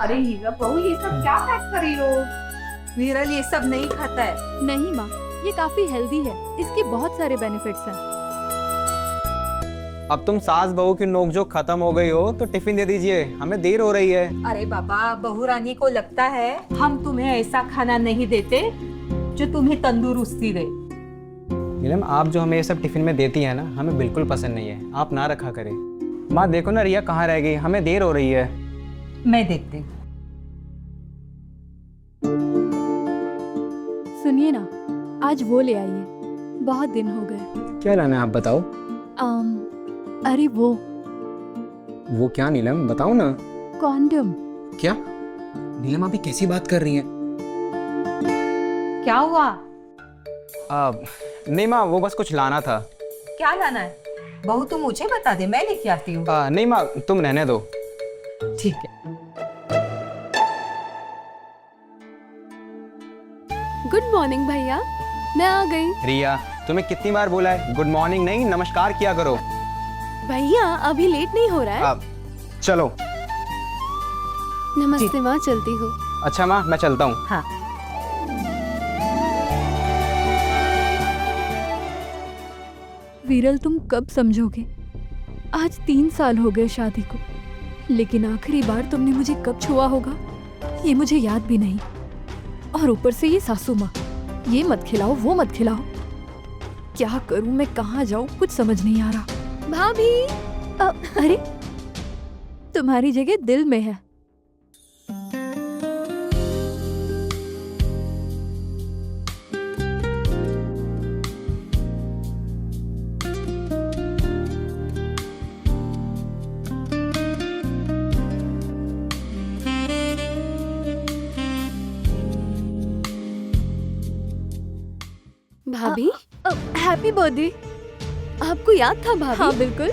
अरे हीरा बहू, ये सब क्या पैक कर रही हो? विरल ये सब नहीं खाता है। नहीं माँ, ये काफी हेल्दी है, इसके बहुत सारे बेनिफिट्स हैं। अब तुम सास बहू की नोकझोंक खत्म हो गई हो तो टिफिन दे दीजिए, हमें देर हो रही है। अरे बाबा, बहू रानी को लगता है हम तुम्हें ऐसा खाना नहीं देते जो तुम्हें तंदुरुस्ती दे। नीलम, आप जो हमें ये सब टिफिन में देती है ना, हमें बिल्कुल पसंद नहीं है, आप ना रखा करें। माँ देखो ना, रिया कहाँ रह गई, हमें देर हो रही है। मैं देखती हूँ। सुनिए ना, आज वो ले आइए, बहुत दिन हो गए। क्या लाना है आप बताओ। अरे वो वो क्या नीलम, बताओ ना। कॉन्डम। क्या नीलम, आप ये कैसी बात कर रही हैं? क्या हुआ? नहीं माँ, वो बस कुछ लाना था। क्या लाना है? बहू तुम मुझे बता दे, मैं लेके आती हूँ। नहीं माँ, तुम रहने दो। ठीक है। गुड मॉर्निंग भैया, मैं आ गई। रिया, तुम्हें कितनी बार बोला है गुड मॉर्निंग नहीं, नमस्कार किया करो। भैया अभी लेट नहीं हो रहा है? चलो। नमस्ते माँ, चलती हूँ। अच्छा माँ, मैं चलता हूँ। हाँ। विरल, तुम कब समझोगे? आज 3 साल हो गए शादी को, लेकिन आखिरी बार तुमने मुझे कब छुआ होगा ये मुझे याद भी नहीं। और ऊपर से ये सासू माँ, ये मत खिलाओ वो मत खिलाओ। क्या करूं मैं, कहाँ जाऊं, कुछ समझ नहीं आ रहा। भाभी, अरे तुम्हारी जगह दिल में है। भाभी, हैप्पी बर्थडे। आपको याद था भाभी? हाँ बिल्कुल,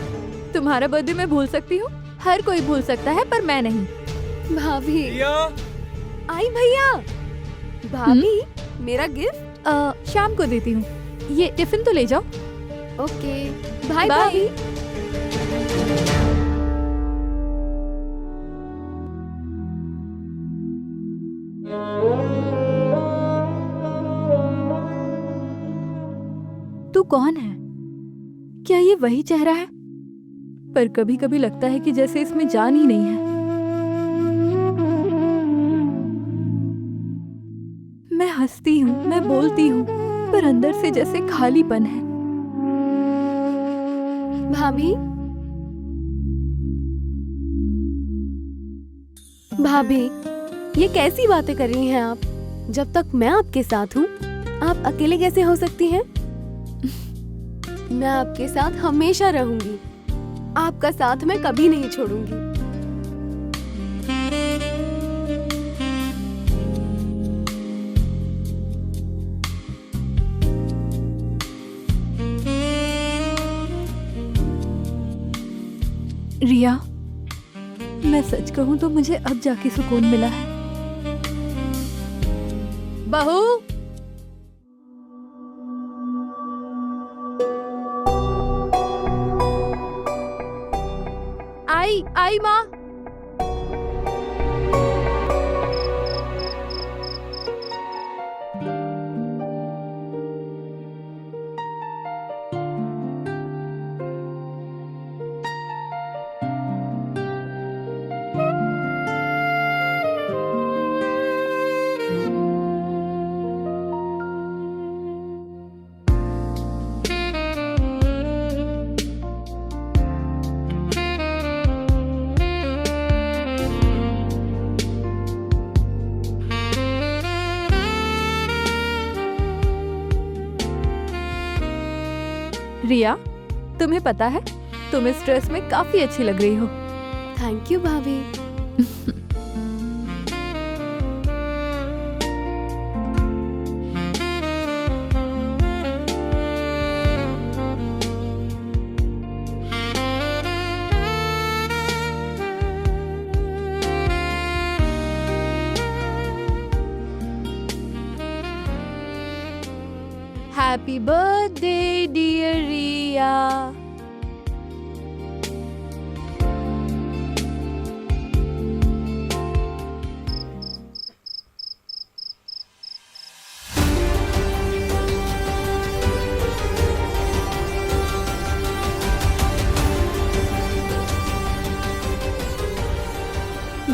तुम्हारा बर्थडे मैं भूल सकती हूँ, हर कोई भूल सकता है पर मैं नहीं। भाभी आई भैया। भाभी, मेरा गिफ्ट शाम को देती हूँ, ये टिफिन तो ले जाओ। Okay bye bye. तू कौन है? क्या ये वही चेहरा है? पर कभी कभी लगता है कि जैसे इसमें जान ही नहीं है। मैं हंसती हूँ, मैं बोलती हूँ, पर अंदर से जैसे खालीपन है। भाभी, भाभी, ये कैसी बातें कर रही हैं आप? जब तक मैं आपके साथ हूँ, आप अकेले कैसे हो सकती हैं? मैं आपके साथ हमेशा रहूंगी, आपका साथ मैं कभी नहीं छोड़ूंगी। रिया, मैं सच कहूं तो मुझे अब जाके सुकून मिला है। बहू, आई माँ। रिया, तुम्हें पता है तुम इस ड्रेस में काफी अच्छी लग रही हो। थैंक यू भाभी। Happy birthday, dear Riya.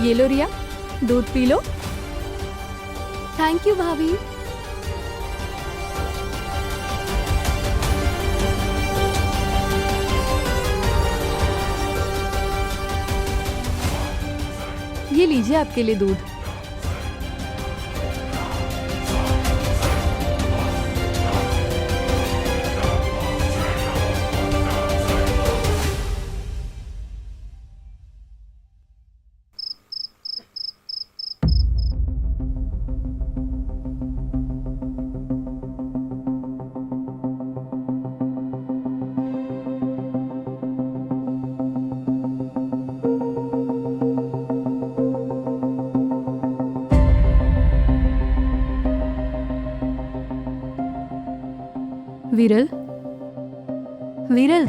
ये लो रिया, दूध पी लो। थैंक यू भाभी। ये लीजिए आपके लिए दूध। विरल, विरल,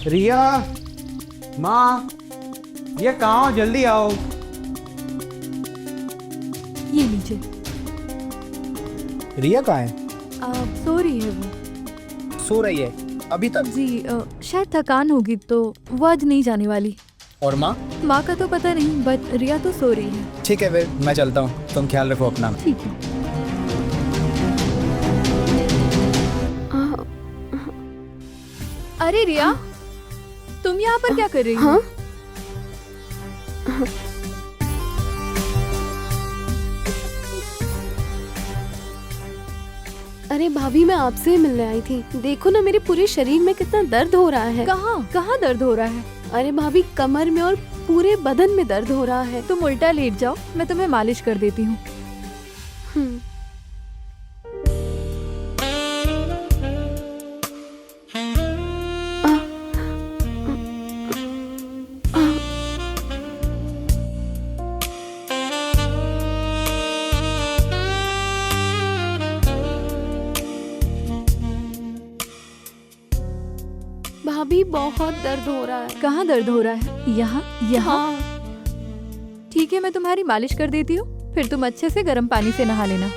रिया, माँ, ये कहाँ हो? जल्दी आओ। ये लीजिए। रिया कहाँ है? सो रही है वो। सो रही है अभी तक? जी शायद थकान होगी तो वो आज नहीं जाने वाली। और माँ? माँ का तो पता नहीं, बट रिया तो सो रही है। ठीक है फिर मैं चलता हूँ, तुम ख्याल रखो अपना। ठीक है। अरे रिया, तुम यहाँ पर क्या कर रही हो? अरे भाभी मैं आपसे ही मिलने आई थी। देखो ना मेरे पूरे शरीर में कितना दर्द हो रहा है। कहाँ कहाँ दर्द हो रहा है? अरे भाभी कमर में और पूरे बदन में दर्द हो रहा है। तुम उल्टा लेट जाओ, मैं तुम्हें मालिश कर देती हूँ। हम्म। भाभी बहुत दर्द हो रहा है। कहाँ दर्द हो रहा है? यहाँ यहाँ? ठीक है, मैं तुम्हारी मालिश कर देती हूँ, फिर तुम अच्छे से गर्म पानी से नहा लेना।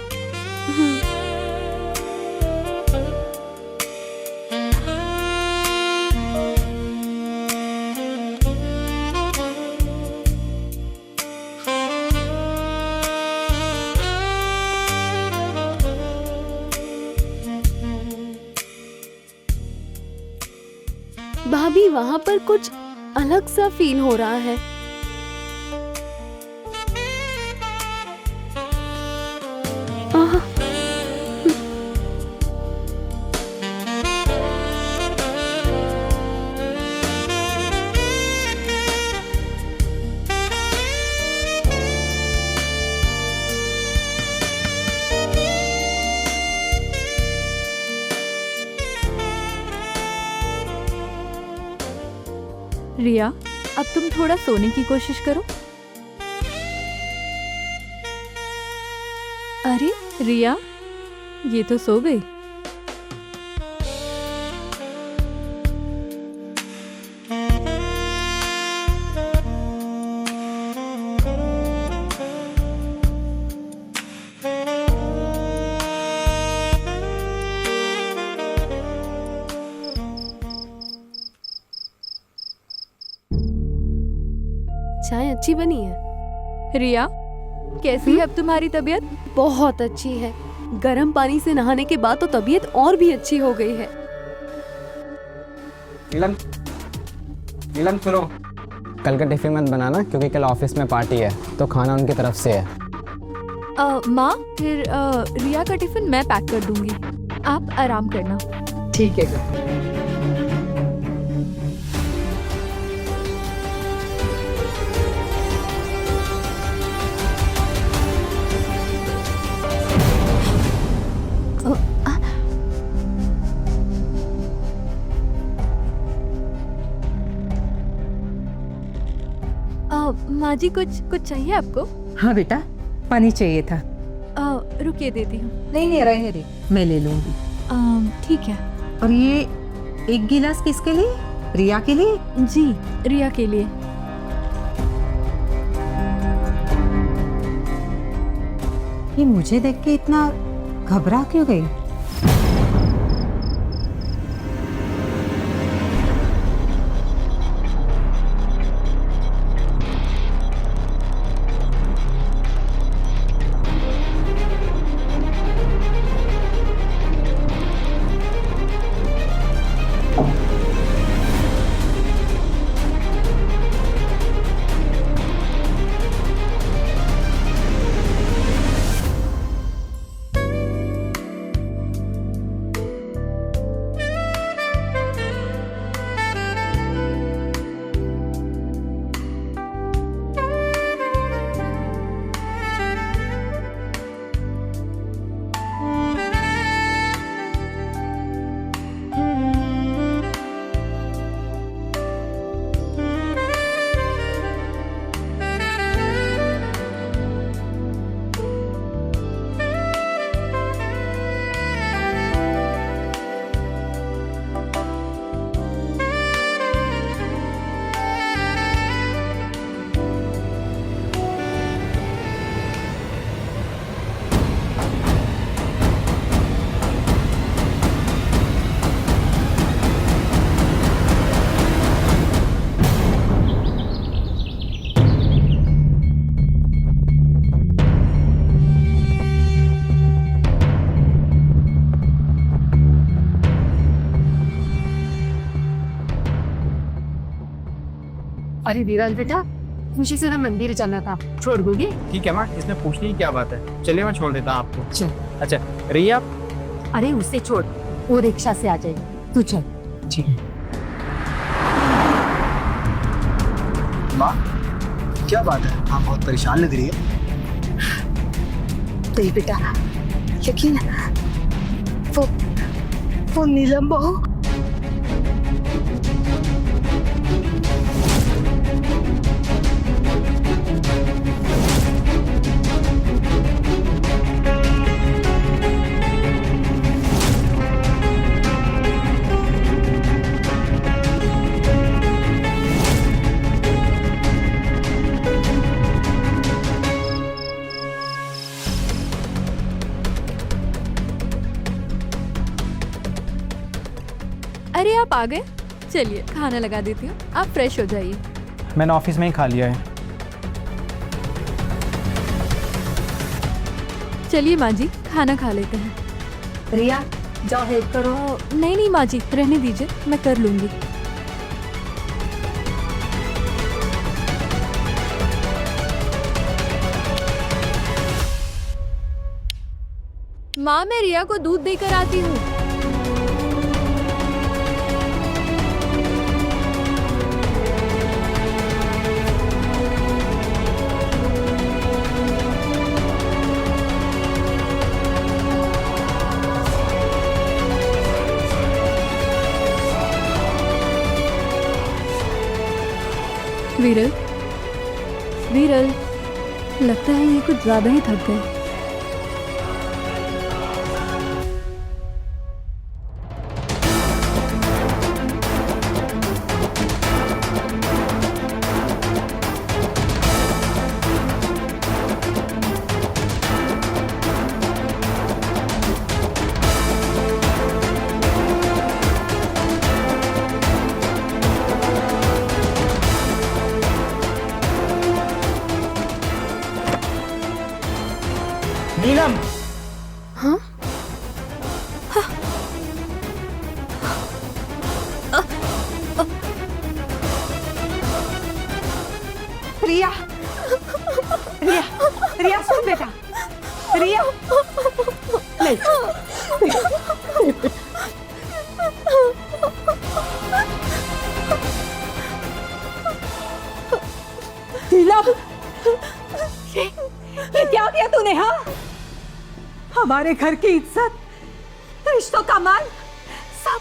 भाभी वहाँ पर कुछ अलग सा फील हो रहा है। आह, रिया, अब तुम थोड़ा सोने की कोशिश करो। अरे रिया, ये तो सो गई। चाय अच्छी बनी है। रिया, कैसी है अब तुम्हारी तबीयत? बहुत अच्छी है। गर्म पानी से नहाने के बाद तो तबीयत और भी अच्छी हो गई है। नीलम, नीलम सुनो, कल का टिफिन मत बनाना क्योंकि कल ऑफिस में पार्टी है तो खाना उनकी तरफ से है। माँ, फिर रिया का टिफिन मैं पैक कर दूंगी, आप आराम करना। ठीक है। माँ जी, कुछ चाहिए आपको? हाँ बेटा, पानी चाहिए था। रुकिए, देती हूँ। नहीं रहने दे, मैं ले लूंगी। ठीक है। और ये एक गिलास किसके लिए? रिया के लिए? जी, रिया के लिए। ये मुझे देख के इतना घबरा क्यों गई? अरे विराज बेटा, खुशी से ना मंदिर जाना था, छोड़ दोगे? ठीक है माँ, इसमें पूछने की क्या बात है। चलिए मैं छोड़ देता हूँ आपको। चल। अच्छा रिया, अरे उसे छोड़, वो रिक्शा से आ जाएगी, तू चल। ठीक है। माँ, क्या बात है? आप बहुत परेशान लग रही है। तो बेटा, यकीन वो नीलम बहू अरे आप आ गए, चलिए खाना लगा देती हूँ, आप फ्रेश हो जाइए। मैंने ऑफिस में ही खा लिया है। चलिए माँ जी, खाना खा लेते हैं। रिया, जाओ हेल्प करो। नहीं माँ जी, रहने दीजिए, मैं कर लूँगी। माँ, मैं रिया को दूध देकर आती हूँ। विरल, विरल, लगता है ये कुछ ज्यादा ही थक गए। हमारे घर की इज्जत, रिश्तों का मान, सब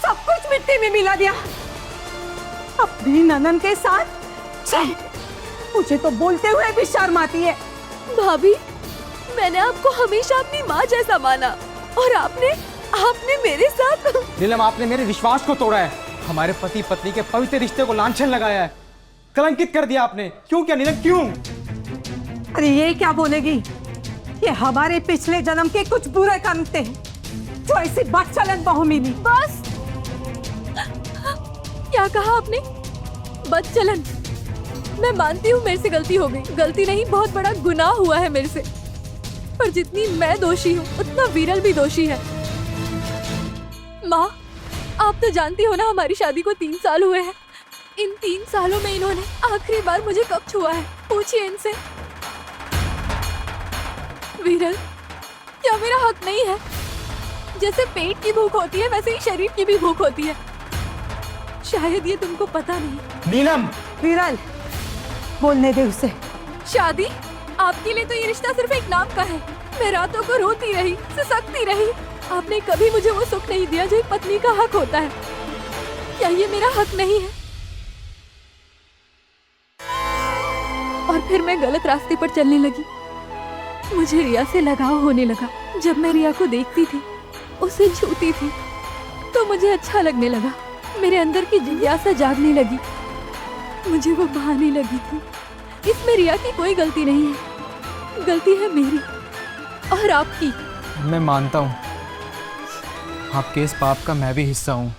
सब कुछ मिट्टी में मिला दिया। अपनी ननन के साथ चल, मुझे तो बोलते हुए भी शर्म आती है। भाभी, मैंने आपको हमेशा अपनी माँ जैसा माना और आपने मेरे साथ। नीलम, आपने मेरे विश्वास को तोड़ा है, हमारे पति पत्नी के पवित्र रिश्ते को लांछन लगाया है, कलंकित कर दिया आपने। क्यों किया नीलम, क्यों? अरे ये क्या बोलेगी, ये हमारे पिछले जन्म के कुछ बुरे कर्म थे जो ऐसी बदचलन बहू मिली। बस, क्या कहा आपने? बदचलन? मैं मानती हूँ मेरे से गलती हो गई, गलती नहीं बहुत बड़ा गुनाह हुआ है मेरे से, पर जितनी मैं दोषी हूँ उतना विरल भी दोषी है। माँ, आप तो जानती हो ना हमारी शादी को 3 साल हुए हैं। इन 3 सालों में इन्होंने आखिरी बार मुझे कब छुआ है, पूछिए इनसे। विरल, क्या मेरा हक नहीं है? जैसे पेट की भूख होती है वैसे ही शरीर की भी भूख होती है, शायद ये तुमको पता नहीं। नीलम, विरल, बोलने दे उसे। शादी आपके लिए तो ये रिश्ता सिर्फ एक नाम का है। मैं रातों को रोती रही, सिसकती रही, आपने कभी मुझे वो सुख नहीं दिया जो एक पत्नी का हक होता है। क्या ये मेरा हक नहीं है? और फिर मैं गलत रास्ते पर चलने लगी। मुझे रिया से लगाव होने लगा। जब मैं रिया को देखती थी, उसे छूती थी, तो मुझे अच्छा लगने लगा। मेरे अंदर की जिज्ञासा जागने लगी, मुझे वो भाने लगी थी। इसमें रिया की कोई गलती नहीं है, गलती है मेरी और आपकी। मैं मानता हूँ आपके इस पाप का मैं भी हिस्सा हूँ।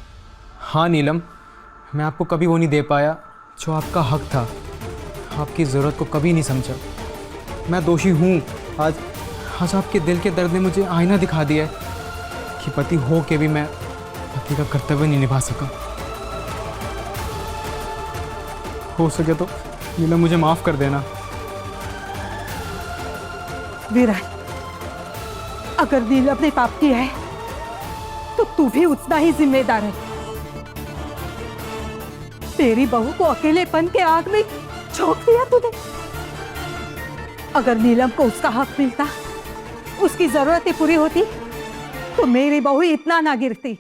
हाँ नीलम, मैं आपको कभी वो नहीं दे पाया जो आपका हक था, आपकी ज़रूरत को कभी नहीं समझा। मैं दोषी हूँ। आज आपके दिल के दर्द ने मुझे आईना दिखा दिया है कि पति हो के भी मैं पति का कर्तव्य नहीं निभा सका। हो सके तो नीलम मुझे माफ़ कर देना। विरल, अगर नीलम ने पाप किया है तो तू भी उतना ही जिम्मेदार है। तेरी बहू को अकेलेपन के आग में झोंक दिया तूने। अगर नीलम को उसका हक मिलता, उसकी जरूरतें पूरी होती, तो मेरी बहू इतना ना गिरती।